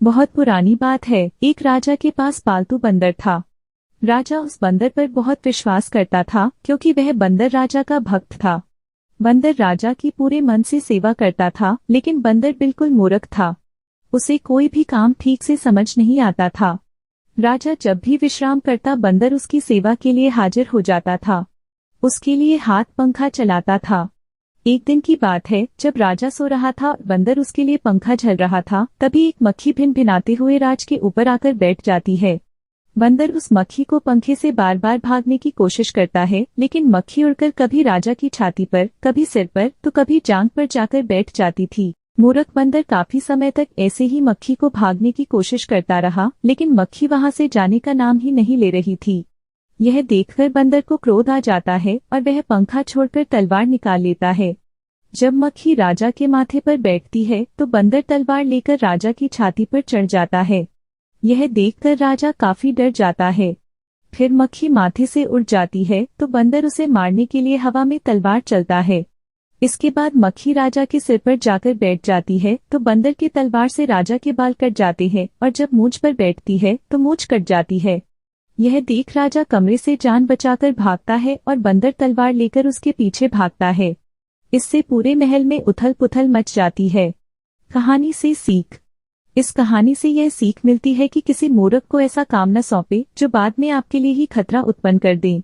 बहुत पुरानी बात है। एक राजा के पास पालतू बंदर था। राजा उस बंदर पर बहुत विश्वास करता था क्योंकि वह बंदर राजा का भक्त था। बंदर राजा की पूरे मन से सेवा करता था, लेकिन बंदर बिल्कुल मूर्ख था। उसे कोई भी काम ठीक से समझ नहीं आता था। राजा जब भी विश्राम करता, बंदर उसकी सेवा के लिए हाजिर हो जाता था। उसके लिए हाथ पंखा चलाता था। एक दिन की बात है, जब राजा सो रहा था और बंदर उसके लिए पंखा झल रहा था, तभी एक मक्खी भिन भिनाते हुए राज के ऊपर आकर बैठ जाती है। बंदर उस मक्खी को पंखे से बार बार भागने की कोशिश करता है, लेकिन मक्खी उड़कर कभी राजा की छाती पर, कभी सिर पर, तो कभी जांघ पर जाकर बैठ जाती थी। मूर्ख बंदर काफी समय तक ऐसे ही मक्खी को भागने की कोशिश करता रहा, लेकिन मक्खी वहां से जाने का नाम ही नहीं ले रही थी। यह देखकर बंदर को क्रोध आ जाता है और वह पंखा छोड़कर तलवार निकाल लेता है। जब मक्खी राजा के माथे पर बैठती है, तो बंदर तलवार लेकर राजा की छाती पर चढ़ जाता है। यह देखकर राजा काफी डर जाता है। फिर मक्खी माथे से उड़ जाती है, तो बंदर उसे मारने के लिए हवा में तलवार चलता है। इसके बाद मक्खी राजा के सिर पर जाकर बैठ जाती है, तो बंदर की तलवार से राजा के बाल कट जाते हैं, और जब मूंछ पर बैठती है तो मूंछ कट जाती है। यह देख राजा कमरे से जान बचाकर भागता है और बंदर तलवार लेकर उसके पीछे भागता है। इससे पूरे महल में उथल पुथल मच जाती है। कहानी से सीख। इस कहानी से यह सीख मिलती है कि किसी मूर्ख को ऐसा काम न सौंपे जो बाद में आपके लिए ही खतरा उत्पन्न कर दे।